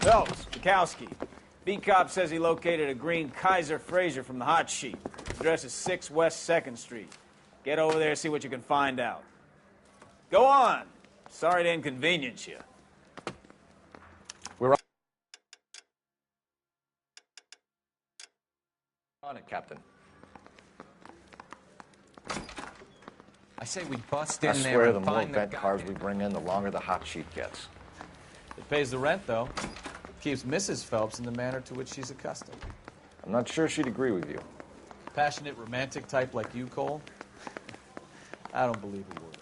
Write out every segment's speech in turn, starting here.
Phelps, Bukowski. B-Cop says he located a green Kaiser Fraser from the hot sheet. Address is 6 West 2nd Street. Get over there and see what you can find out. Go on. Sorry to inconvenience you. We're on it, Captain. I say we bust in I there swear and the more find vent cars we bring in, the longer the hot sheet gets. It pays the rent, though. Keeps Mrs. Phelps in the manner to which she's accustomed. I'm not sure she'd agree with you. Passionate, romantic type like you, Cole? I don't believe a word.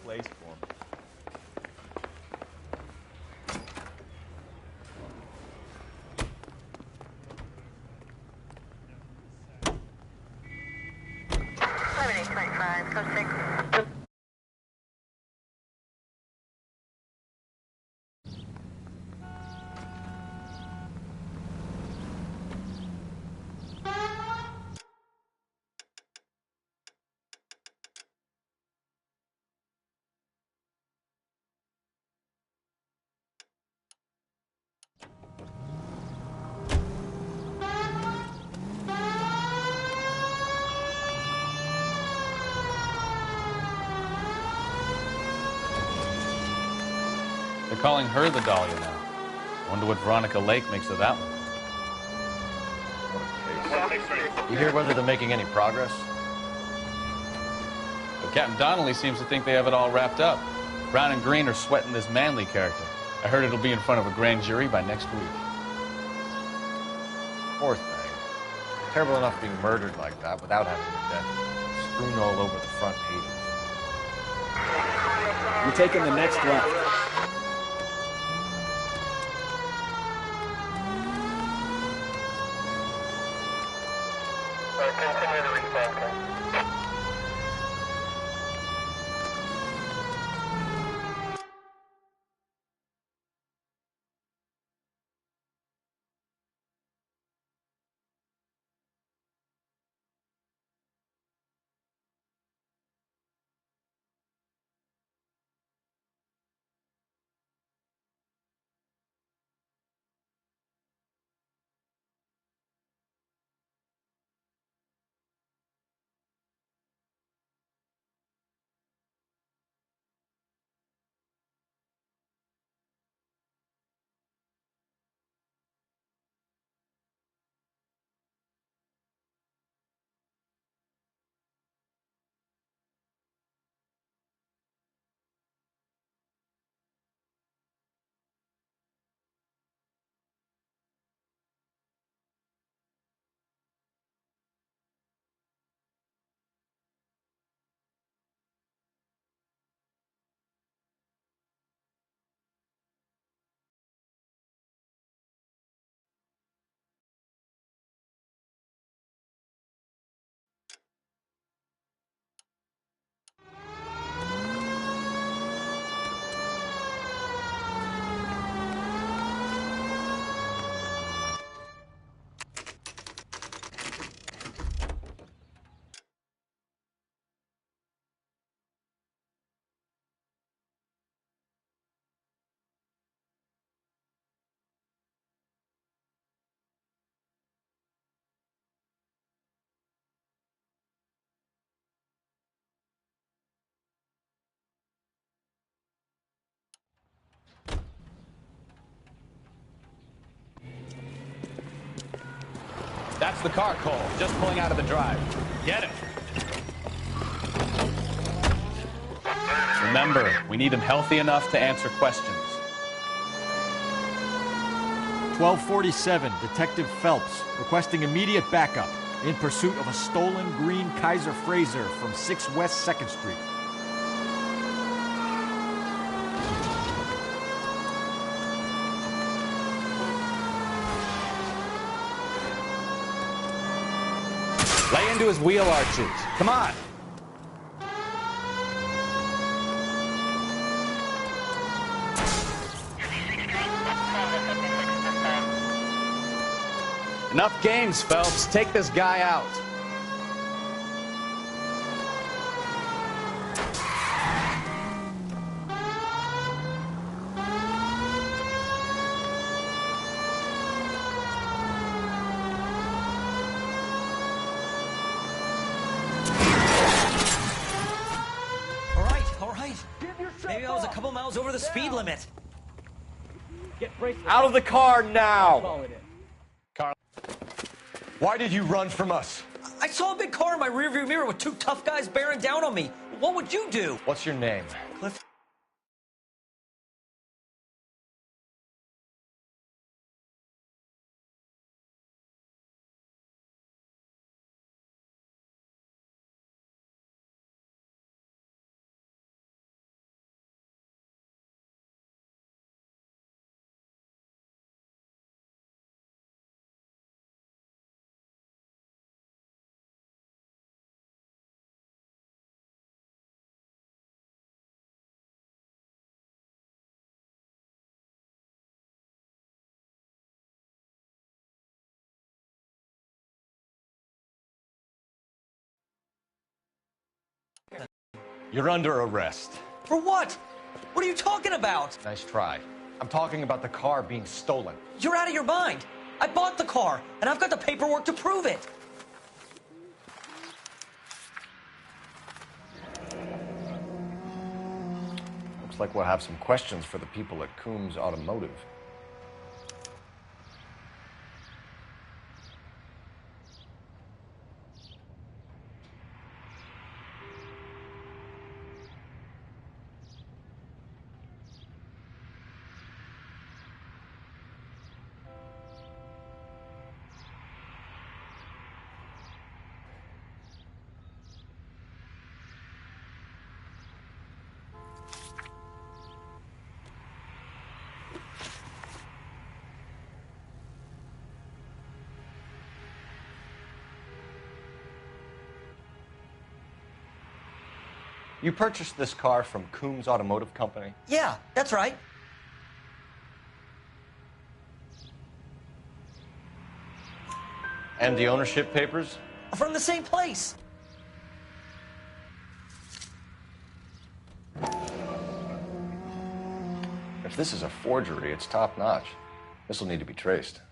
Place for me. They're calling her the Dahlia now. Wonder what Veronica Lake makes of that one. What a case. You hear whether they're making any progress? But Captain Donnelly seems to think they have it all wrapped up. Brown and Green are sweating this Manley character. I heard it'll be in front of a grand jury by next week. Poor thing. Terrible enough being murdered like that without having her death strewn all over the front pages. You're taking the next left. Continue to respond. That's the car, Cole. Just pulling out of the drive. Get him. Remember, we need him healthy enough to answer questions. 1247, Detective Phelps, requesting immediate backup in pursuit of a stolen green Kaiser Fraser from 6 West 2nd Street. Lay into his wheel arches. Come on. Enough games, Phelps. Take this guy out. couple miles over the speed limit. Out of the car now! Carl. Why did you run from us? I saw a big car in my rearview mirror with two tough guys bearing down on me. What would you do? What's your name? Cliff. You're under arrest. For what? What are you talking about? Nice try. I'm talking about the car being stolen. You're out of your mind. I bought the car, and I've got the paperwork to prove it. Looks like we'll have some questions for the people at Coombs Automotive. You purchased this car from Coombs Automotive Company? Yeah, that's right. And the ownership papers? From the same place. If this is a forgery, it's top-notch. This will need to be traced.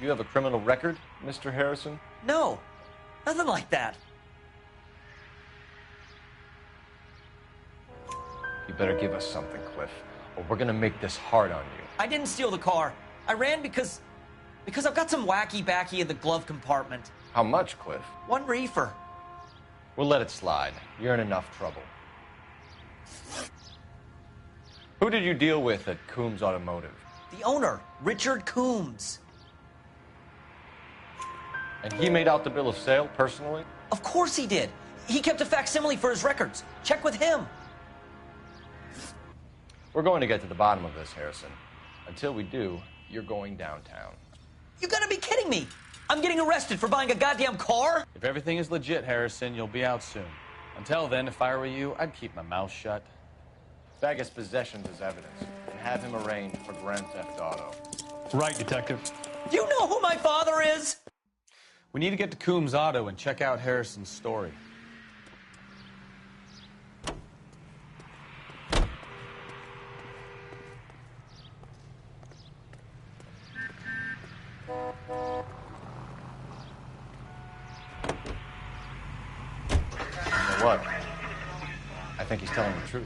You have a criminal record, Mr. Harrison? No, nothing like that. You better give us something, Cliff, or we're gonna make this hard on you. I didn't steal the car. I ran because I've got some wacky backy in the glove compartment. How much, Cliff? One reefer. We'll let it slide. You're in enough trouble. Who did you deal with at Coombs Automotive? The owner, Richard Coombs. And he made out the bill of sale personally? Of course he did. He kept a facsimile for his records. Check with him. We're going to get to the bottom of this, Harrison. Until we do, you're going downtown. You gotta be kidding me. I'm getting arrested for buying a goddamn car? If everything is legit, Harrison, you'll be out soon. Until then, if I were you, I'd keep my mouth shut. Bag his possessions as evidence and have him arraigned for Grand Theft Auto. Right, Detective. Do you know who my father is? We need to get to Coombs Auto and check out Harrison's story. You know what? I think he's telling the truth.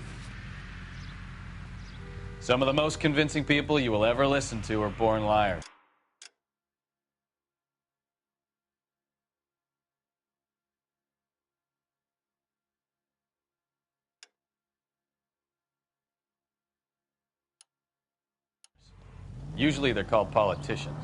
Some of the most convincing people you will ever listen to are born liars. Usually they're called politicians.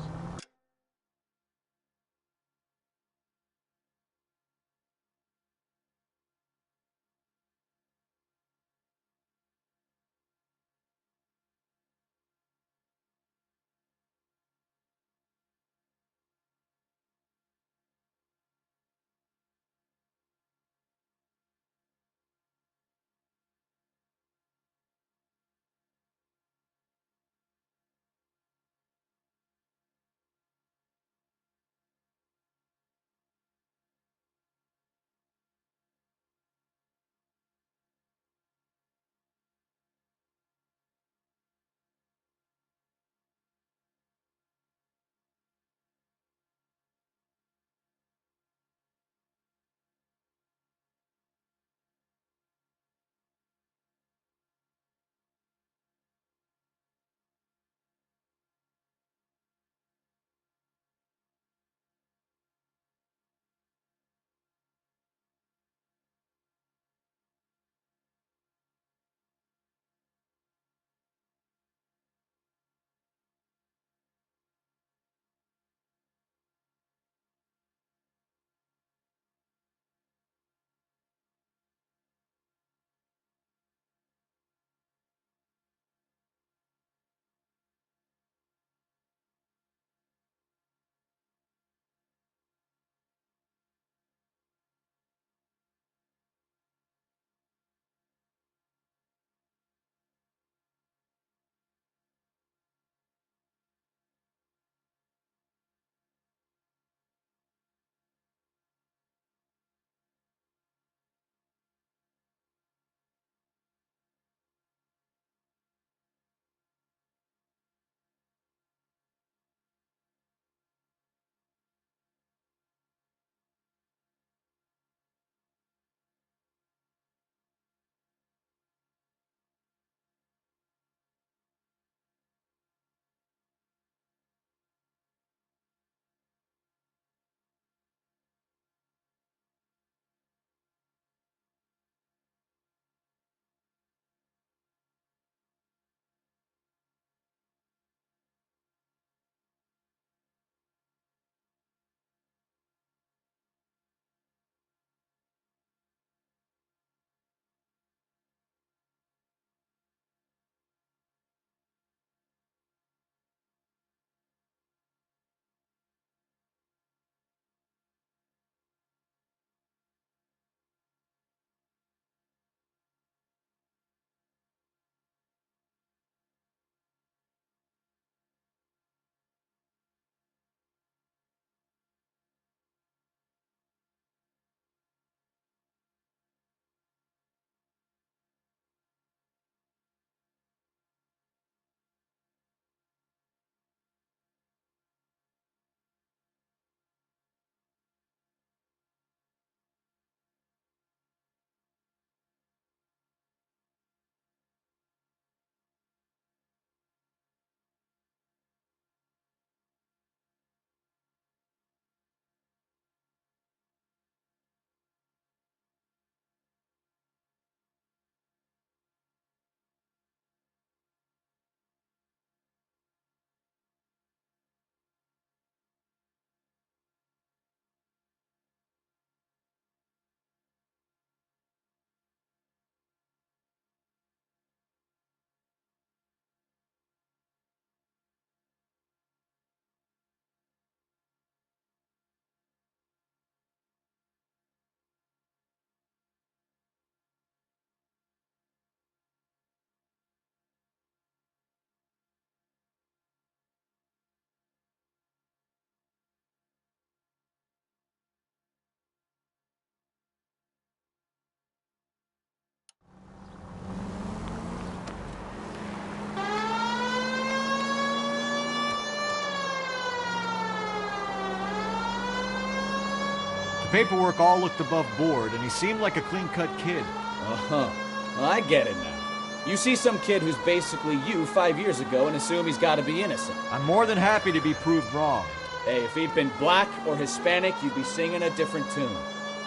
paperwork all looked above board, and he seemed like a clean-cut kid. Uh-huh. Well, I get it now. You see some kid who's basically you 5 years ago and assume he's got to be innocent. I'm more than happy to be proved wrong. Hey, if he'd been black or Hispanic, you'd be singing a different tune.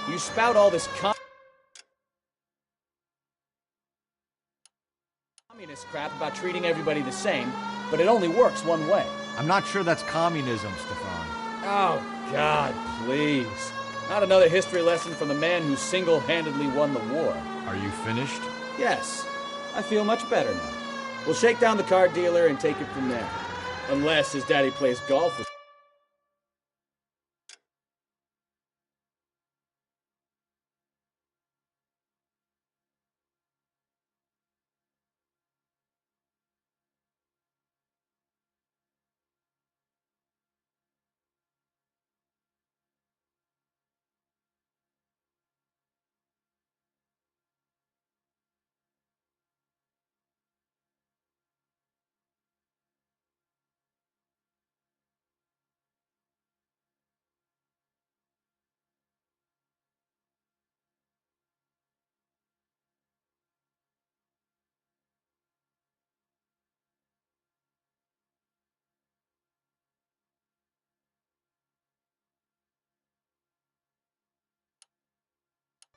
You spout all this communist crap about treating everybody the same, but it only works one way. I'm not sure that's communism, Stefan. Oh, God, please. Not another history lesson from the man who single-handedly won the war. Are you finished? Yes, I feel much better now. We'll shake down the car dealer and take it from there. Unless his daddy plays golf with...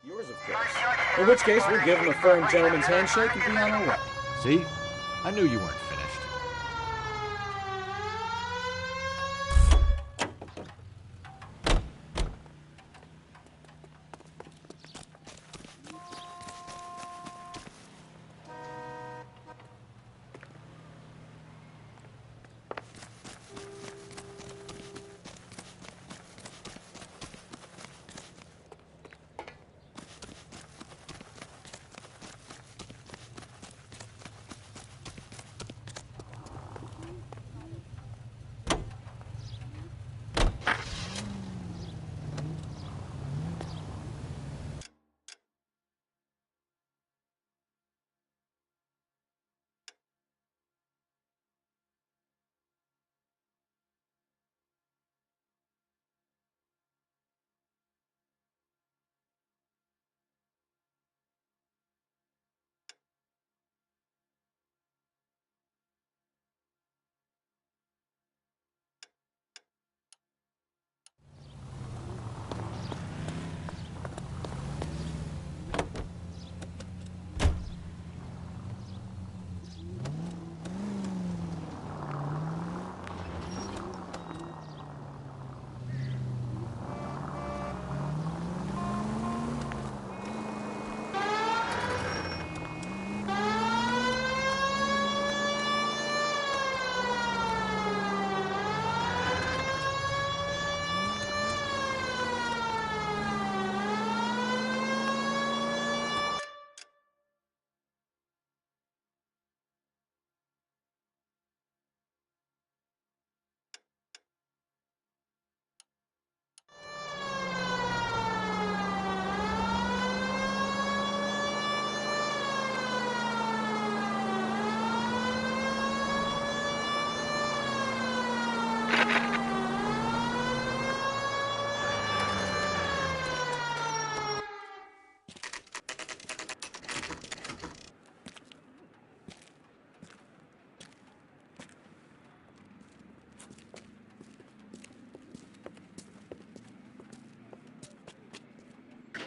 Yours, of course. In which case, we'll give him a firm gentleman's handshake and be on our way. See? I knew you weren't finished.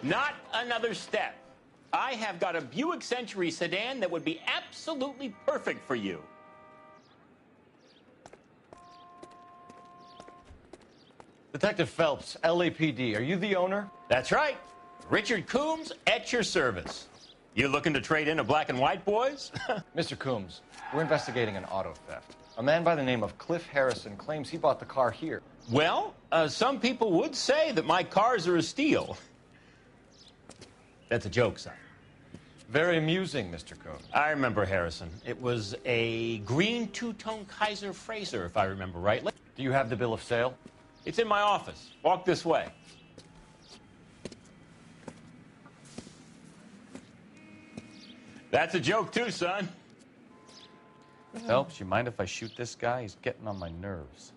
Not another step. I have got a Buick Century sedan that would be absolutely perfect for you. Detective Phelps, LAPD, are you the owner? That's right. Richard Coombs at your service. You looking to trade in a black and white, boys? Mr. Coombs, we're investigating an auto theft. A man by the name of Cliff Harrison claims he bought the car here. Well, some people would say that my cars are a steal. That's a joke, son. Very amusing, Mr. Coombs. I remember Harrison. It was a green two-tone Kaiser Frazer, if I remember rightly. Do you have the bill of sale? It's in my office. Walk this way. That's a joke, too, son. Phelps, you mind if I shoot this guy? He's getting on my nerves.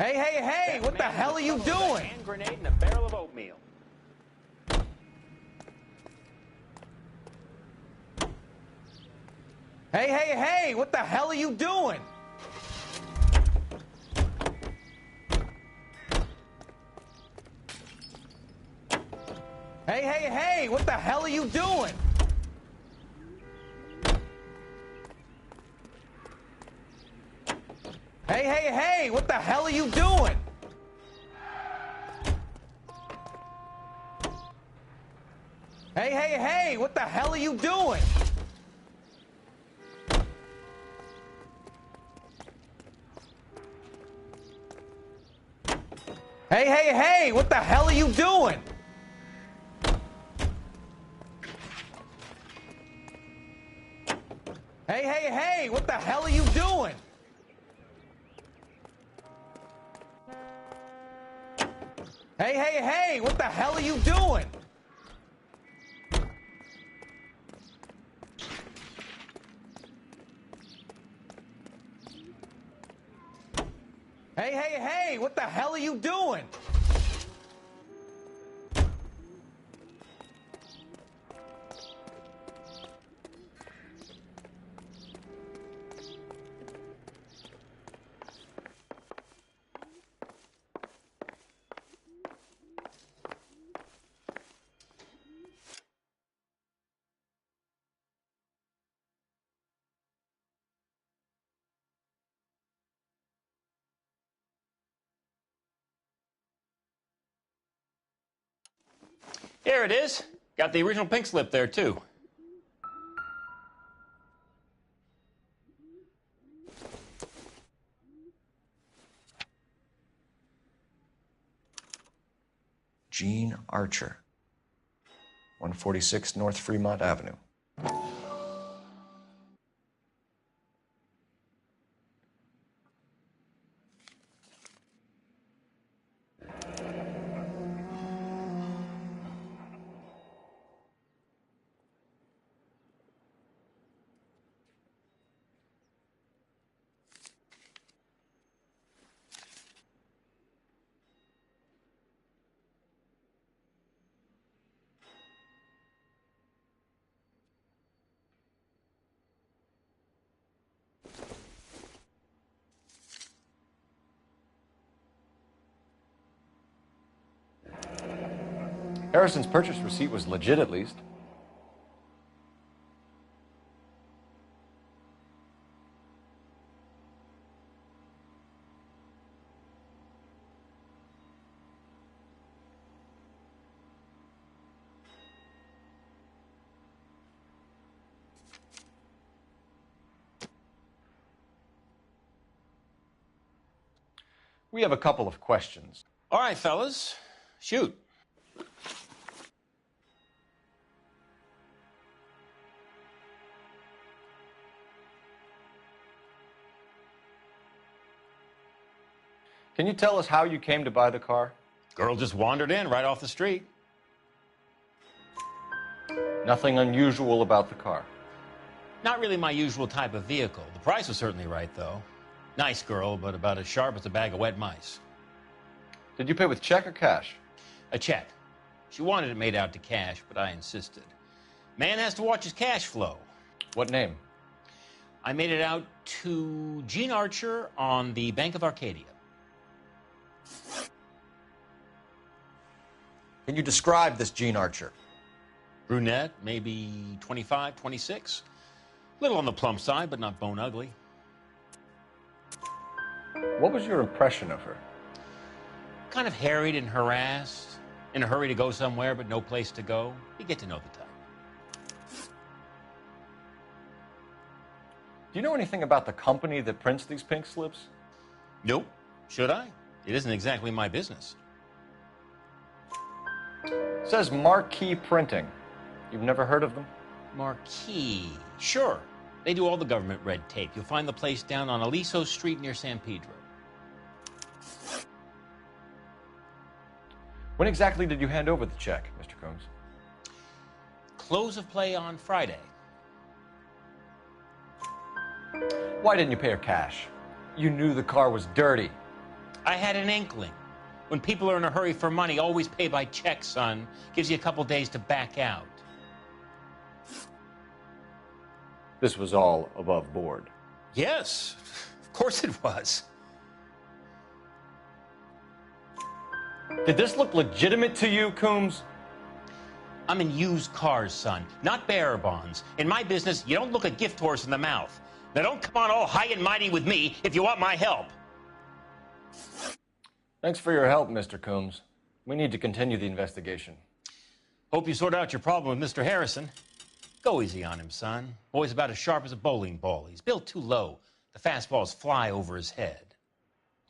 Hey, hey, hey, what the hell are you doing? Hand grenade and a barrel of oatmeal. Hey, hey, hey, what the hell are you doing? Hey, hey, hey, what the hell are you doing? Hey, hey, hey, what the hell are you doing? Hey, hey, hey, what the hell are you doing? Hey, hey, hey, what the hell are you doing? Hey, hey, hey, what the hell are you doing? Hey, hey, hey, what the hell are you doing? Hey, hey, hey, what the hell are you doing? Here it is. Got the original pink slip there, too. Gene Archer, 146 North Fremont Avenue. Harrison's purchase receipt was legit, at least. We have a couple of questions. All right, fellas. Shoot. Can you tell us how you came to buy the car? Girl just wandered in right off the street. Nothing unusual about the car. Not really my usual type of vehicle. The price was certainly right, though. Nice girl, but about as sharp as a bag of wet mice. Did you pay with check or cash? A check. She wanted it made out to cash, but I insisted. Man has to watch his cash flow. What name? I made it out to Gene Archer on the Bank of Arcadia. Can you describe this Gene Archer? Brunette, maybe 25, 26. Little on the plump side, but not bone ugly. What was your impression of her? Kind of harried and harassed. In a hurry to go somewhere, but no place to go. You get to know the type. Do you know anything about the company that prints these pink slips? Nope. Should I? It isn't exactly my business. It says Marquee Printing. You've never heard of them? Marquee. Sure. They do all the government red tape. You'll find the place down on Aliso Street near San Pedro. When exactly did you hand over the check, Mr. Combs? Close of play on Friday. Why didn't you pay her cash? You knew the car was dirty. I had an inkling. When people are in a hurry for money, always pay by check, son. Gives you a couple days to back out. This was all above board. Yes, of course it was. Did this look legitimate to you, Coombs? I'm in used cars, son, not bearer bonds. In my business, you don't look a gift horse in the mouth. Now don't come on all high and mighty with me if you want my help. Thanks for your help, Mr. Coombs. We need to continue the investigation. Hope you sort out your problem with Mr. Harrison. Go easy on him, son. Boy's about as sharp as a bowling ball. He's built too low. The fastballs fly over his head.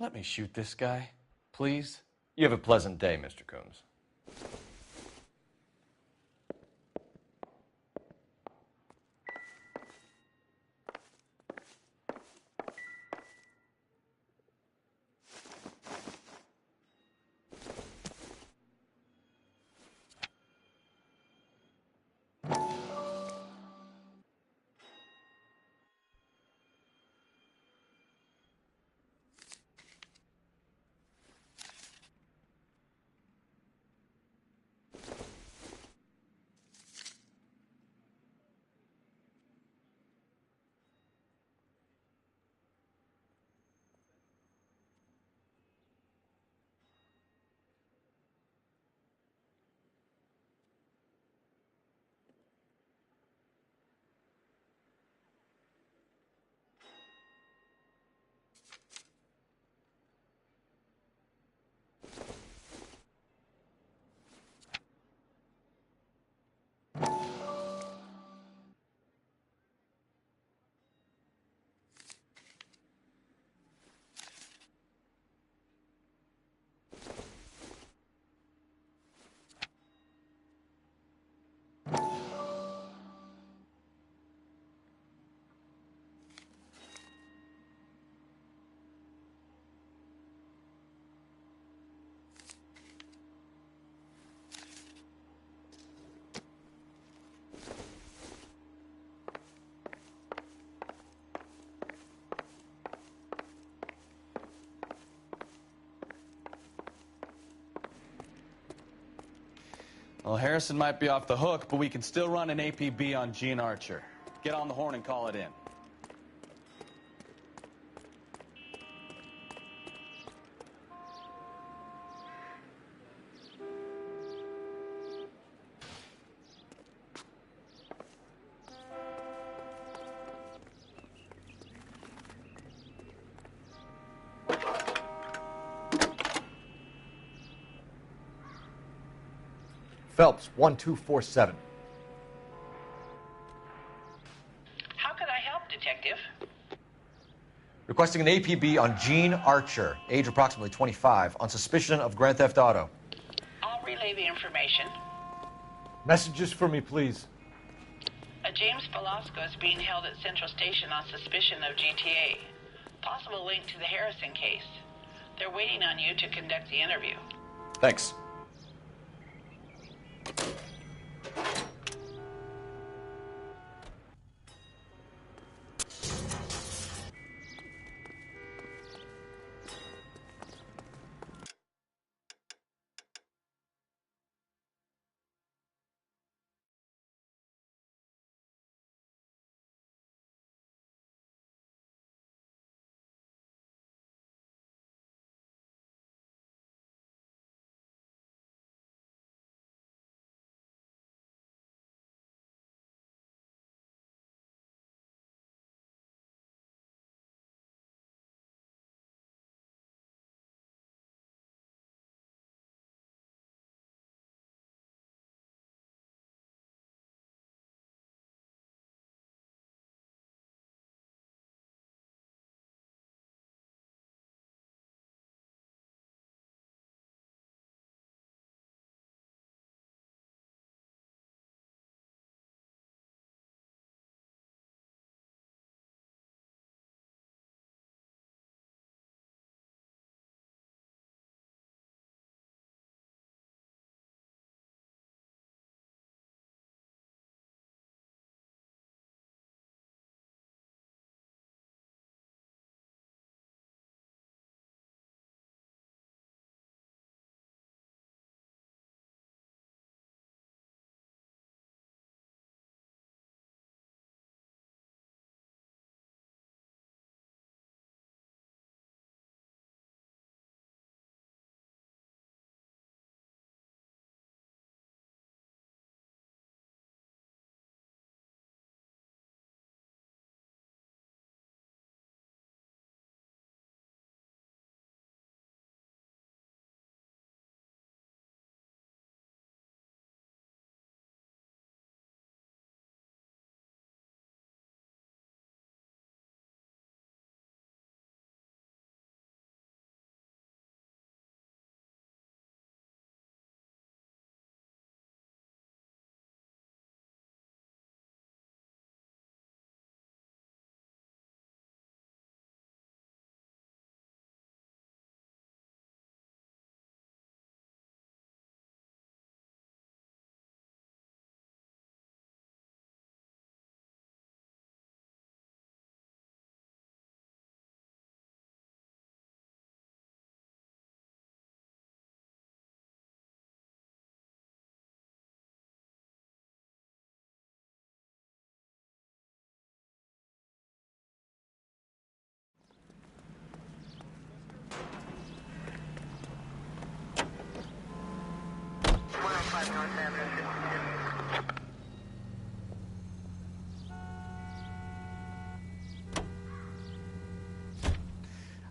Let me shoot this guy, please. You have a pleasant day, Mr. Coombs. Well, Harrison might be off the hook, but we can still run an APB on Gene Archer. Get on the horn and call it in. Phelps, 1247. How can I help, Detective? Requesting an APB on Gene Archer, age approximately 25, on suspicion of grand theft auto. I'll relay the information. Messages for me, please. A James Velasco is being held at Central Station on suspicion of GTA. Possible link to the Harrison case. They're waiting on you to conduct the interview. Thanks.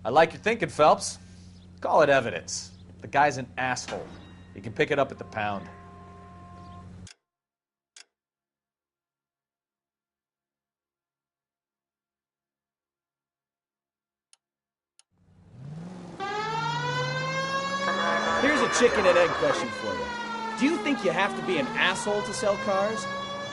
I like your thinking, Phelps. Call it evidence. The guy's an asshole. You can pick it up at the pound. Here's a chicken and egg question for you. Do you think you have to be an asshole to sell cars?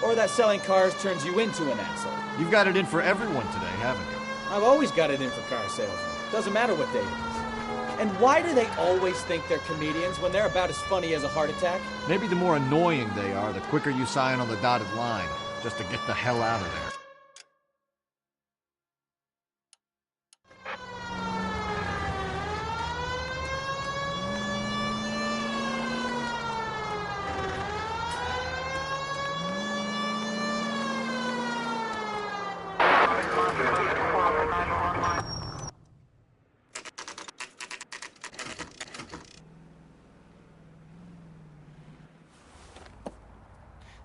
Or that selling cars turns you into an asshole? You've got it in for everyone today, haven't you? I've always got it in for car salesmen. Doesn't matter what day it is. And why do they always think they're comedians when they're about as funny as a heart attack? Maybe the more annoying they are, the quicker you sign on the dotted line, just to get the hell out of there.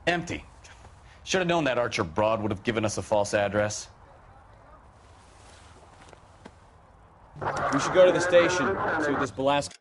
Empty. Should have known that Archer Broad would have given us a false address. We should go to the station, see what this Belasco...